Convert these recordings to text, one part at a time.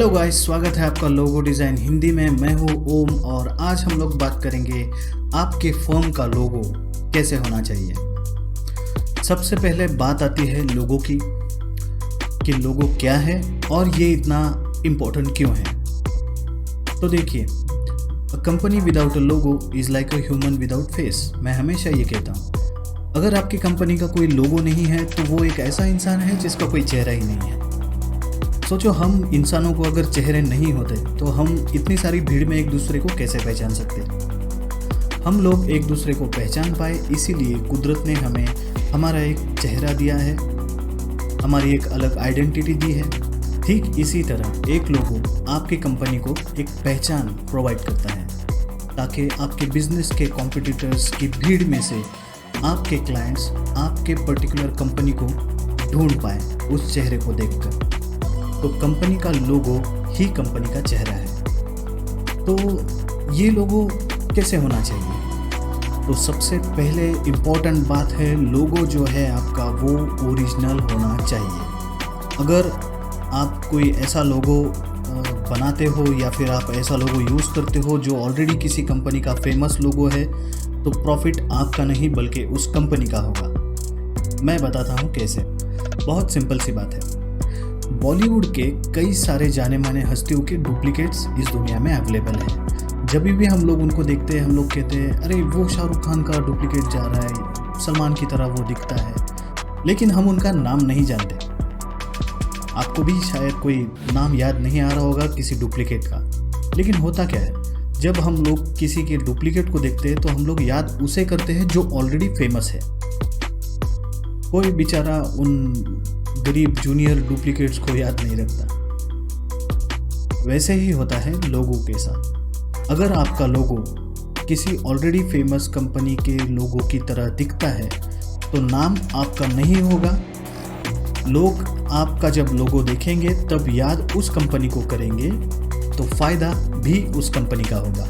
Hello guys, स्वागत है आपका लोगो डिज़ाइन हिंदी में। मैं हूँ ओम और आज हम लोग बात करेंगे आपके फर्म का लोगो कैसे होना चाहिए। सबसे पहले बात आती है लोगो की कि लोगो क्या है और ये इतना इम्पोर्टेंट क्यों है। तो देखिए, a company without a logo is like a human without face. मैं हमेशा ये कहता हूँ, अगर आपकी कंपनी का कोई लोगो नहीं है तो वो एक ऐसा इंसान है जिसका कोई चेहरा ही नहीं है। सोचो, हम इंसानों को अगर चेहरे नहीं होते तो हम इतनी सारी भीड़ में एक दूसरे को कैसे पहचान सकते। हम लोग एक दूसरे को पहचान पाए इसीलिए कुदरत ने हमें हमारा एक चेहरा दिया है, हमारी एक अलग आइडेंटिटी दी है। ठीक इसी तरह एक लोगो आपकी कंपनी को एक पहचान प्रोवाइड करता है ताकि आपके बिजनेस के कॉम्पिटिटर्स की भीड़ में से आपके क्लाइंट्स आपके पर्टिकुलर कंपनी को ढूंढ पाए उस चेहरे को देखकर। तो कंपनी का लोगो ही कंपनी का चेहरा है। तो ये लोगो कैसे होना चाहिए? तो सबसे पहले इम्पोर्टेंट बात है, लोगो जो है आपका वो ओरिजिनल होना चाहिए। अगर आप कोई ऐसा लोगो बनाते हो या फिर आप ऐसा लोगो यूज़ करते हो जो ऑलरेडी किसी कंपनी का फेमस लोगो है, तो प्रॉफिट आपका नहीं बल्कि उस कंपनी का होगा। मैं बताता हूँ कैसे। बहुत सिंपल सी बात है। बॉलीवुड के कई सारे जाने माने हस्तियों के डुप्लीकेट्स इस दुनिया में अवेलेबल हैं। जब भी हम लोग उनको देखते हैं, हम लोग कहते हैं अरे वो शाहरुख खान का डुप्लीकेट जा रहा है, सलमान की तरह वो दिखता है, लेकिन हम उनका नाम नहीं जानते। आपको भी शायद कोई नाम याद नहीं आ रहा होगा किसी डुप्लीकेट का। लेकिन होता क्या है, जब हम लोग किसी के डुप्लीकेट को देखते हैं तो हम लोग याद उसे करते हैं जो ऑलरेडी फेमस है। कोई बेचारा उन गरीब जूनियर डुप्लीकेट्स को याद नहीं रखता। वैसे ही होता है लोगो के साथ। अगर आपका लोगो किसी ऑलरेडी फेमस कंपनी के लोगो की तरह दिखता है तो नाम आपका नहीं होगा। लोग आपका जब लोगो देखेंगे तब याद उस कंपनी को करेंगे, तो फायदा भी उस कंपनी का होगा।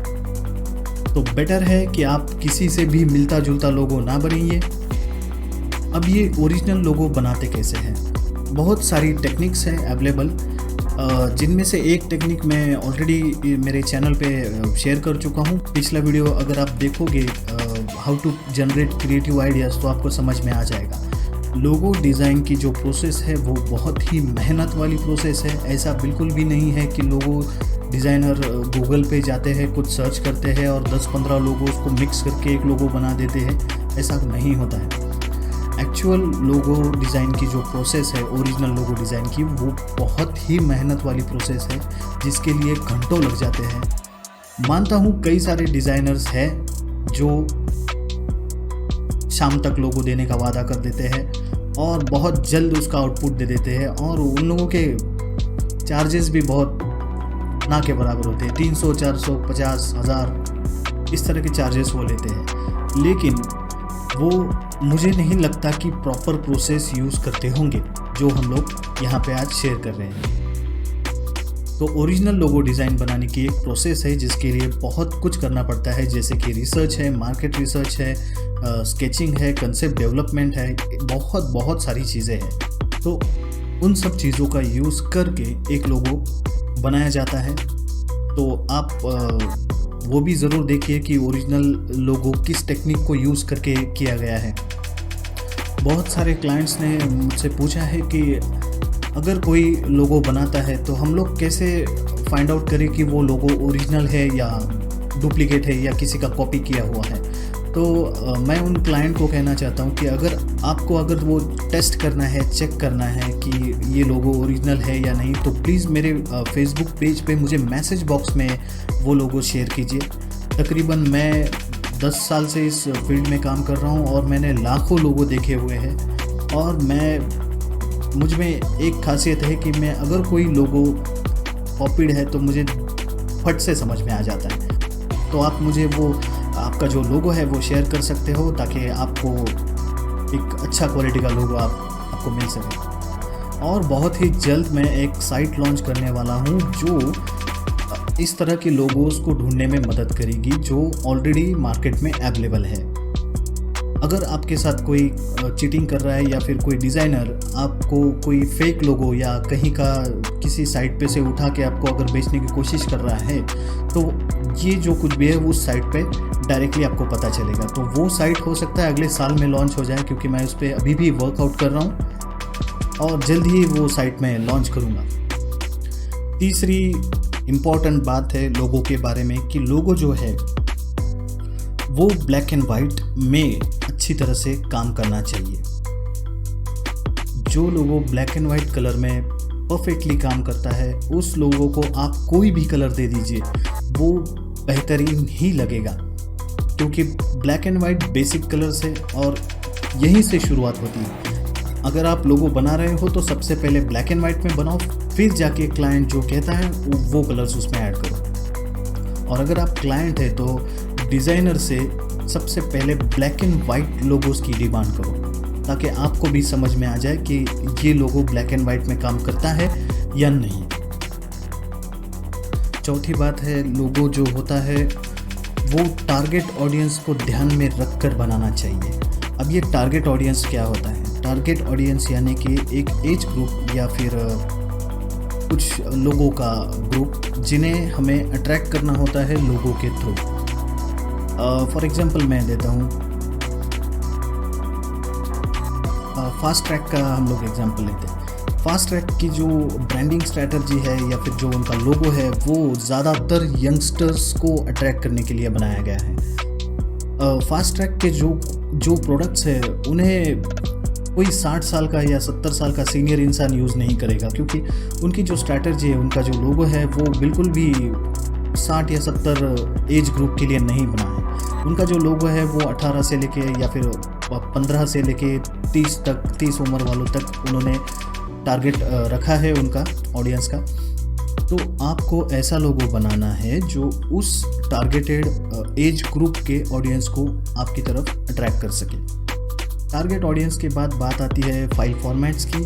तो बेटर है कि आप किसी से भी मिलता जुलता लोगो ना बनाइए। अब ये ओरिजिनल लोगो बनाते कैसे हैं? बहुत सारी टेक्निक्स हैं अवेलेबल, जिनमें से एक टेक्निक मैं ऑलरेडी मेरे चैनल पे शेयर कर चुका हूँ। पिछला वीडियो अगर आप देखोगे how to generate creative ideas, तो आपको समझ में आ जाएगा। लोगो डिज़ाइन की जो प्रोसेस है वो बहुत ही मेहनत वाली प्रोसेस है। ऐसा बिल्कुल भी नहीं है कि लोगो डिज़ाइनर गूगल पे जाते हैं, कुछ सर्च करते हैं और 10-15 लोगों को मिक्स करके एक लोगो बना देते हैं। ऐसा नहीं होता है। एक्चुअल लोगो डिज़ाइन की जो प्रोसेस है, ओरिजिनल लोगो डिज़ाइन की, वो बहुत ही मेहनत वाली प्रोसेस है जिसके लिए घंटों लग जाते हैं। मानता हूँ कई सारे डिज़ाइनर्स हैं जो शाम तक लोगो देने का वादा कर देते हैं और बहुत जल्द उसका आउटपुट दे देते हैं, और उन लोगों के चार्जेस भी बहुत ना के बराबर होते हैं। 300, 400, 50, 1000 इस तरह के चार्जेस वो लेते हैं। लेकिन वो मुझे नहीं लगता कि प्रॉपर प्रोसेस यूज़ करते होंगे जो हम लोग यहाँ पे आज शेयर कर रहे हैं। तो ओरिजिनल लोगो डिज़ाइन बनाने की एक प्रोसेस है जिसके लिए बहुत कुछ करना पड़ता है, जैसे कि रिसर्च है, मार्केट रिसर्च है, स्केचिंग है, कंसेप्ट डेवलपमेंट है, बहुत सारी चीज़ें हैं। तो उन सब चीज़ों का यूज़ करके एक लोगो बनाया जाता है। तो आप वो भी ज़रूर देखिए कि ओरिजिनल लोगो किस टेक्निक को यूज़ करके किया गया है। बहुत सारे क्लाइंट्स ने मुझसे पूछा है कि अगर कोई लोगो बनाता है तो हम लोग कैसे फाइंड आउट करें कि वो लोगो ओरिजिनल है या डुप्लीकेट है या किसी का कॉपी किया हुआ है। तो मैं उन क्लाइंट को कहना चाहता हूँ कि अगर वो टेस्ट करना है, चेक करना है कि ये लोगो ओरिजिनल है या नहीं, तो प्लीज़ मेरे फेसबुक पेज पे मुझे मैसेज बॉक्स में वो लोगो शेयर कीजिए। तकरीबन मैं 10 साल से इस फील्ड में काम कर रहा हूँ और मैंने लाखों लोगो देखे हुए हैं, और मुझ में एक खासियत है कि मैं अगर कोई लोगो कॉपीड है तो मुझे फट से समझ में आ जाता है। तो आप मुझे वो आपका जो लोगो है वो शेयर कर सकते हो ताकि आपको एक अच्छा क्वालिटी का लोगो आपको मिल सके। और बहुत ही जल्द मैं एक साइट लॉन्च करने वाला हूँ जो इस तरह के लोगोस को ढूंढने में मदद करेगी जो ऑलरेडी मार्केट में अवेलेबल है। अगर आपके साथ कोई चीटिंग कर रहा है या फिर कोई डिज़ाइनर आपको कोई फेक लोगो या कहीं का किसी साइट पे से उठा के आपको अगर बेचने की कोशिश कर रहा है, तो ये जो कुछ भी है उस साइट पे डायरेक्टली आपको पता चलेगा। तो वो साइट हो सकता है अगले साल में लॉन्च हो जाए, क्योंकि मैं उस पर अभी भी वर्कआउट कर रहा हूँ और जल्द ही वो साइट में लॉन्च करूँगा। तीसरी इम्पॉर्टेंट बात है लोगों के बारे में कि लोगो जो है वो ब्लैक एंड वाइट में अच्छी तरह से काम करना चाहिए। जो लोगो ब्लैक एंड वाइट कलर में परफेक्टली काम करता है उस लोगों को आप कोई भी कलर दे दीजिए, वो बेहतरीन ही लगेगा, क्योंकि black and white basic colours है और यहीं से शुरुआत होती है। अगर आप लोगो बना रहे हो तो सबसे पहले ब्लैक एंड वाइट में बनाओ, फिर जाके क्लाइंट जो कहता है वो कलर्स उसमें ऐड करो। और अगर आप क्लाइंट है तो डिज़ाइनर से सबसे पहले ब्लैक एंड वाइट लोगोस की डिमांड करो, ताकि आपको भी समझ में आ जाए कि ये लोगो ब्लैक एंड वाइट में काम करता है या नहीं। चौथी बात है, लोगो जो होता है वो टारगेट ऑडियंस को ध्यान में रखकर बनाना चाहिए। अब ये टारगेट ऑडियंस क्या होता है? टारगेट ऑडियंस यानी कि एक एज ग्रुप या फिर कुछ लोगों का ग्रुप जिन्हें हमें अट्रैक्ट करना होता है लोगों के थ्रू। फॉर एग्जांपल मैं देता हूँ, फास्ट ट्रैक का हम लोग एग्जांपल लेते हैं। फास्ट ट्रैक की जो ब्रांडिंग स्ट्रैटेजी है या फिर जो उनका लोगो है वो ज़्यादातर यंगस्टर्स को अट्रैक्ट करने के लिए बनाया गया है। फास्ट ट्रैक के जो प्रोडक्ट्स है उन्हें कोई 60 साल का या 70 साल का सीनियर इंसान यूज़ नहीं करेगा, क्योंकि उनकी जो स्ट्रैटेजी है, उनका जो लोगो है वो बिल्कुल भी 60 या 70 एज ग्रुप के लिए नहीं बना है। उनका जो लोगो है वो 18 से लेके या फिर 15 से लेके 30 उम्र वालों तक उन्होंने टारगेट रखा है उनका ऑडियंस का। तो आपको ऐसा लोगो बनाना है जो उस टारगेटेड एज ग्रुप के ऑडियंस को आपकी तरफ अट्रैक्ट कर सके। टारगेट ऑडियंस के बाद बात आती है फाइल फॉर्मेट्स की।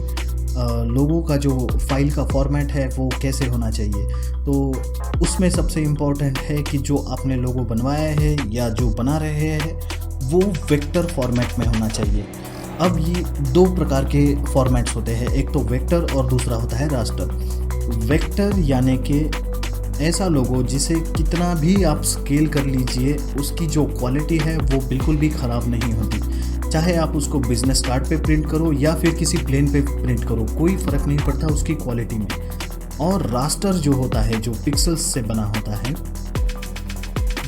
लोगों का जो फाइल का फॉर्मेट है वो कैसे होना चाहिए, तो उसमें सबसे इम्पॉर्टेंट है कि जो आपने लोगो बनवाया है या जो बना रहे हैं वो वेक्टर फॉर्मेट में होना चाहिए। अब ये दो प्रकार के फॉर्मेट्स होते हैं, एक तो वेक्टर और दूसरा होता है रास्टर। वेक्टर यानी कि ऐसा लोगो जिसे कितना भी आप स्केल कर लीजिए उसकी जो क्वालिटी है वो बिल्कुल भी ख़राब नहीं होती, चाहे आप उसको बिजनेस कार्ड पे प्रिंट करो या फिर किसी प्लेन पे प्रिंट करो, कोई फ़र्क नहीं पड़ता उसकी क्वालिटी में। और रास्टर जो होता है, जो पिक्सल्स से बना होता है,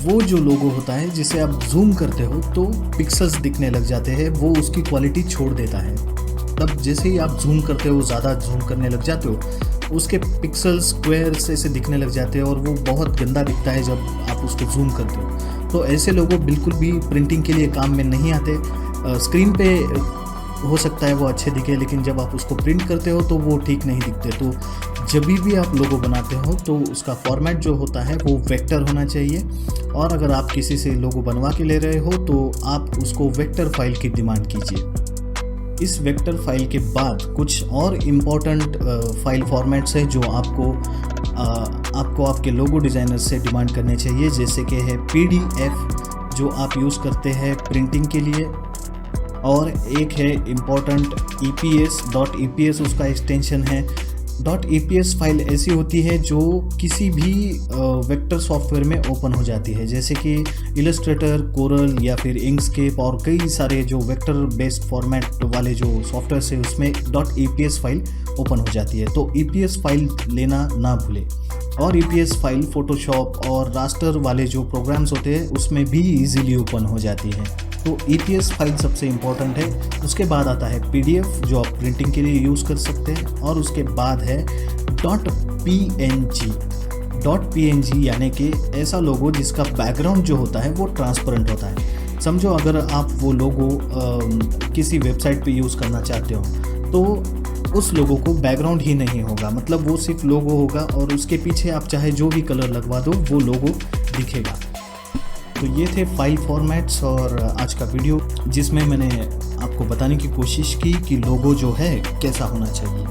वो जो लोगो होता है जिसे आप जूम करते हो तो पिक्सल्स दिखने लग जाते हैं, वो उसकी क्वालिटी छोड़ देता है। तब जैसे ही आप जूम करते हो, ज़्यादा जूम करने लग जाते हो, उसके पिक्सल्स स्क्वायर्स ऐसे दिखने लग जाते हैं और वो बहुत गंदा दिखता है जब आप उसको जूम करते हो। तो ऐसे लोगो बिल्कुल भी प्रिंटिंग के लिए काम में नहीं आते। स्क्रीन पे हो सकता है वो अच्छे दिखे, लेकिन जब आप उसको प्रिंट करते हो तो वो ठीक नहीं दिखते। तो जब भी आप लोगो बनाते हो तो उसका फॉर्मेट जो होता है वो वेक्टर होना चाहिए, और अगर आप किसी से लोगो बनवा के ले रहे हो तो आप उसको वेक्टर फाइल की डिमांड कीजिए। इस वेक्टर फाइल के बाद कुछ और इम्पॉर्टेंट फाइल फॉर्मेट्स हैं जो आपको आपके लोगो डिज़ाइनर से डिमांड करने चाहिए, जैसे कि है PDF जो आप यूज़ करते हैं प्रिंटिंग के लिए, और एक है इम्पॉर्टेंट EPS उसका एक्सटेंशन है। .eps फाइल ऐसी होती है जो किसी भी वेक्टर सॉफ्टवेयर में ओपन हो जाती है, जैसे कि इलस्ट्रेटर, कोरल या फिर इंकस्केप और कई सारे जो वेक्टर बेस्ड फॉर्मेट वाले जो सॉफ्टवेयर है उसमें .eps फाइल ओपन हो जाती है। तो EPS फाइल लेना ना भूलें। और EPS फाइल फोटोशॉप और रास्टर वाले जो प्रोग्राम्स होते हैं उसमें भी इजीली ओपन हो जाती है। तो EPS फाइल सबसे इम्पोर्टेंट है। उसके बाद आता है PDF जो आप प्रिंटिंग के लिए यूज़ कर सकते हैं, और उसके बाद है .png यानी कि ऐसा लोगो जिसका बैकग्राउंड जो होता है वो ट्रांसपेरेंट होता है। समझो अगर आप वो लोगो किसी वेबसाइट पे यूज़ करना चाहते हो तो उस लोगो को बैकग्राउंड ही नहीं होगा, मतलब वो सिर्फ लोगो होगा और उसके पीछे आप चाहे जो भी कलर लगवा दो वो लोगो दिखेगा। तो ये थे फाइल फॉर्मेट्स और आज का वीडियो, जिसमें मैंने आपको बताने की कोशिश की कि लोगो जो है कैसा होना चाहिए।